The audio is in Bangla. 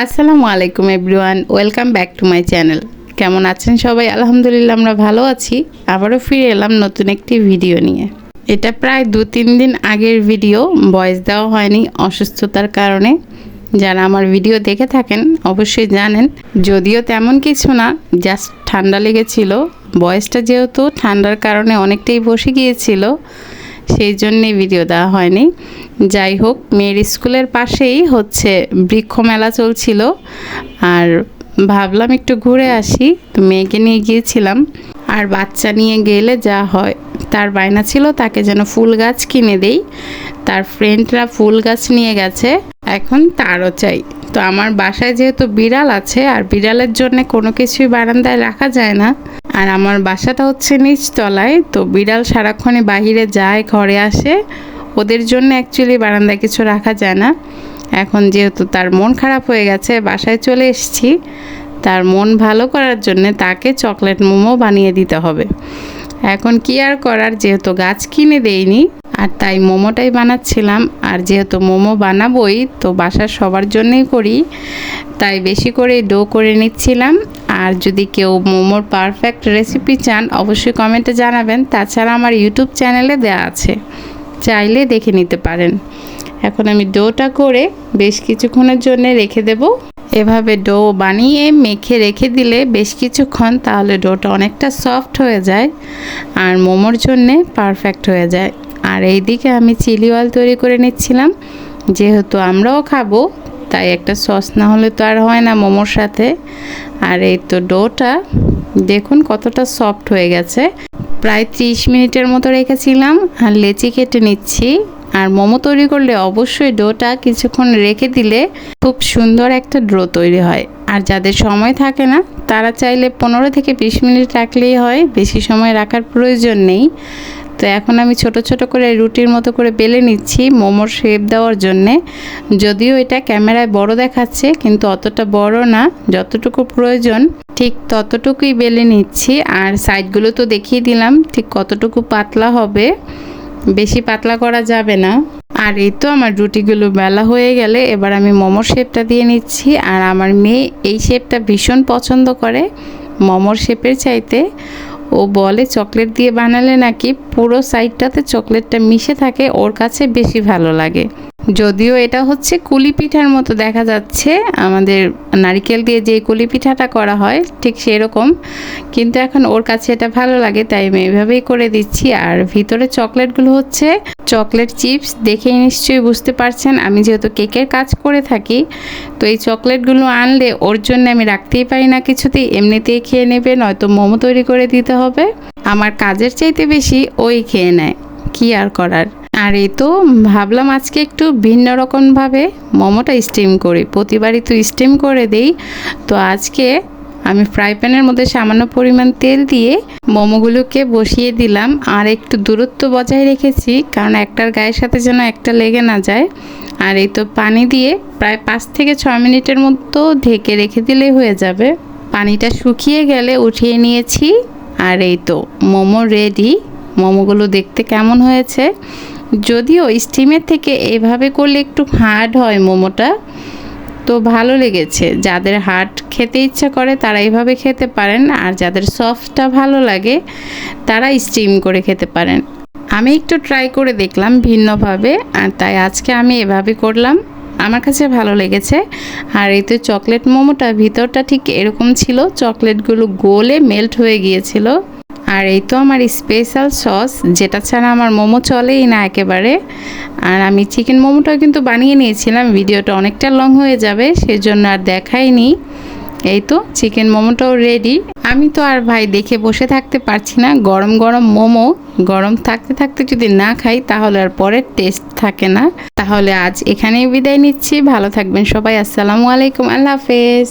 আসসালামু আলাইকুম everyone, welcome back to my channel. কেমন আছেন সবাই? আলহামদুলিল্লাহ আমরা ভালো আছি। আবারও ফিরে এলাম নতুন একটি ভিডিও নিয়ে। এটা প্রায় 2-3 দিন আগের ভিডিও, ভয়েস দেওয়া হয়নি অসুস্থতার কারণে। যারা আমার ভিডিও দেখে থাকেন অবশ্যই জানেন, যদিও তেমন কিছু না, জাস্ট ঠান্ডা লেগেছিল। ভয়েসটা যেহেতু ঠান্ডার কারণে অনেকটাই বসে গিয়েছিল, সেই জন্যে ভিডিও দেওয়া হয়নি। যাই হোক, মেয়ের স্কুলের পাশেই বৃক্ষ মেলা চলছিল, আর ভাবলাম একটু ঘুরে আসি, তো মেয়েকে নিয়ে গিয়েছিলাম। আর বাচ্চা নিয়ে গেলে যা হয়, তার বায়না ছিল তাকে যেন ফুল গাছ কিনে দেই। তার ফ্রেন্ডরা ফুল গাছ নিয়ে গেছে, এখন তারও চাই। তো আমার বাসায় যেহেতু বিড়াল আছে, আর বিড়ালের জন্য কোনো কিছুই বারান্দায় রাখা যায় না, আর আমার বাসাটা নিচতলায়, তো বিড়াল সারাক্ষণই বাহিরে যায়, ঘরে আসে, ওদের জন্য অ্যাকচুয়ালি বারান্দায় কিছু রাখা যায় না। এখন যেহেতু তার মন খারাপ হয়ে গেছে, বাসায় চলে এসেছি, তার মন ভালো করার জন্য তাকে চকলেট মোমো বানিয়ে দিতে হবে। এখন কি আর করার, যেহেতু গাছ কিনে দেইনি, আর তাই মোমোটাই বানাচ্ছিলাম। আর যেহেতু মোমো বানাবোই, তো বাসার সবার জন্যই করি, তাই বেশি করে ডো করে নিচ্ছিলাম। আর যদি কেউ মোমোর পারফেক্ট রেসিপি চান অবশ্যই কমেন্টে জানাবেন। তাছাড়া আমার ইউটিউব চ্যানেলে দেওয়া আছে, চাইলে দেখে নিতে পারেন। এখন আমি ডোটা করে বেশ কিছুক্ষণের জন্য রেখে দেব। এভাবে ডো বানিয়ে মেখে রেখে দিলে বেশ কিছুক্ষণ, তাহলে ডোটা অনেকটা সফট হয়ে যায় আর মোমোর জন্যে পারফেক্ট হয়ে যায়। আর এইদিকে আমি চিলি অয়েল তৈরি করে নিচ্ছিলাম, যেহেতু আমরাও খাবো, তাই একটা সস না হলে তো আর হয় না মোমোর সাথে। আর এই তো ডোটা দেখুন কতটা সফট হয়ে গেছে। প্রায় 30 মিনিটের মতো রেখেছিলাম, আর লেচি কেটে নিচ্ছি। আর মোমো তৈরি করলে অবশ্যই ডোটা কিছুক্ষণ রেখে দিলে খুব সুন্দর একটা ডো তৈরি হয়। আর যাদের সময় থাকে না, তারা চাইলে 15 থেকে 20 মিনিট রাখলেই হয়, বেশি সময় রাখার প্রয়োজন নেই। তো এখন আমি ছোট ছোট করে রুটির মতো করে বেলে নিচ্ছি মোমোর শেপ দেওয়ার জন্যে। যদিও এটা ক্যামেরায় বড় দেখাচ্ছে, কিন্তু অতটা বড় না, যতটুকু প্রয়োজন ঠিক ততটুকুই বেলে নিচ্ছি। আর সাইডগুলো তো দেখিয়ে দিলাম ঠিক কতটুকু পাতলা হবে, বেশি পাতলা করা যাবে না। আর এই তো আমার রুটিগুলো বেলা হয়ে গেলে এবার আমি মোমোর শেপটা দিয়ে নিচ্ছি। আর আমার মেয়ে এই শেপটা ভীষণ পছন্দ করে, মোমোর শেপের চাইতে। ও বলে চকলেট দিয়ে বানালে নাকি পুরো সাইডটাতে চকলেটটা মিশে থাকে, ওর কাছে বেশি ভালো লাগে। যদিও এটা কুলি পিঠার মতো দেখা যাচ্ছে, আমাদের নারকেল দিয়ে যে কুলি পিঠাটা করা হয় ঠিক সেরকম, কিন্তু এখন ওর কাছে এটা ভালো লাগে, তাই আমি এইভাবেই করে দিচ্ছি। আর ভিতরে চকলেটগুলো চকলেট চিপস, দেখেই নিশ্চয়ই বুঝতে পারছেন আমি যেহেতু কেকের কাজ করে থাকি, তো এই চকলেটগুলো আনলে ওর জন্য আমি রাখতেই পারি না কিছুতেই, এমনিতেই খেয়ে নেবে, নয়তো মোমো তৈরি করে দিতে হবে। আমার কাজের চাইতে বেশি ওই খেয়ে নেয়, কি আর করার। আর এই তো ভাবলাম আজকে একটু ভিন্ন রকমভাবে মোমোটা স্টিম করি, প্রতিবারই তো স্টিম করে দেই। তো আজকে আমি ফ্রাই প্যানের মধ্যে সামান্য পরিমাণ তেল দিয়ে মোমোগুলোকে বসিয়ে দিলাম, আর একটু দূরত্ব বজায় রেখেছি, কারণ একটার গায়ের সাথে যেন একটা লেগে না যায়। আর এই তো পানি দিয়ে প্রায় 5 থেকে 6 মিনিটের মতো ঢেকে রেখে দিলেই হয়ে যাবে। পানিটা শুকিয়ে গেলে উঠিয়ে নিয়েছি। আর এই তো মোমো রেডি। মোমোগুলো দেখতে কেমন হয়েছে, যদিও স্টিমের থেকে এভাবে করলে একটু হার্ড হয় মোমোটা, তো ভালো লেগেছে। যাদের হার্ড খেতে ইচ্ছা করে তারা এইভাবে খেতে পারেন, আর যাদের সফটটা ভালো লাগে তারা স্টিম করে খেতে পারেন। আমি একটু ট্রাই করে দেখলাম ভিন্নভাবে, আর তাই আজকে আমি এভাবে করলাম, আমার কাছে ভালো লেগেছে। আর এই তো চকলেট মোমোটা ভিতরটা ঠিক এরকম ছিল, চকলেটগুলো গলে মেল্ট হয়ে গিয়েছিল। আর এই তো আমার স্পেশাল সস, যেটা ছাড়া আমার মোমো চলেই না একেবারে। আর আমি চিকেন মোমোটাও কিন্তু বানিয়ে নিয়েছিলাম, ভিডিওটা অনেকটা লং হয়ে যাবে সেজন্য আর দেখাইনি। এই তো চিকেন মোমোটাও রেডি। আমি তো আর ভাই দেখে বসে থাকতে পারছি না, গরম গরম মোমো গরম থাকতে থাকতে যদি না খাই তাহলে আর পরের টেস্ট থাকে না। তাহলে আজ এখানেই বিদায় নিচ্ছি, ভালো থাকবেন সবাই, আসসালামু আলাইকুম, আল্লাহ হাফেজ।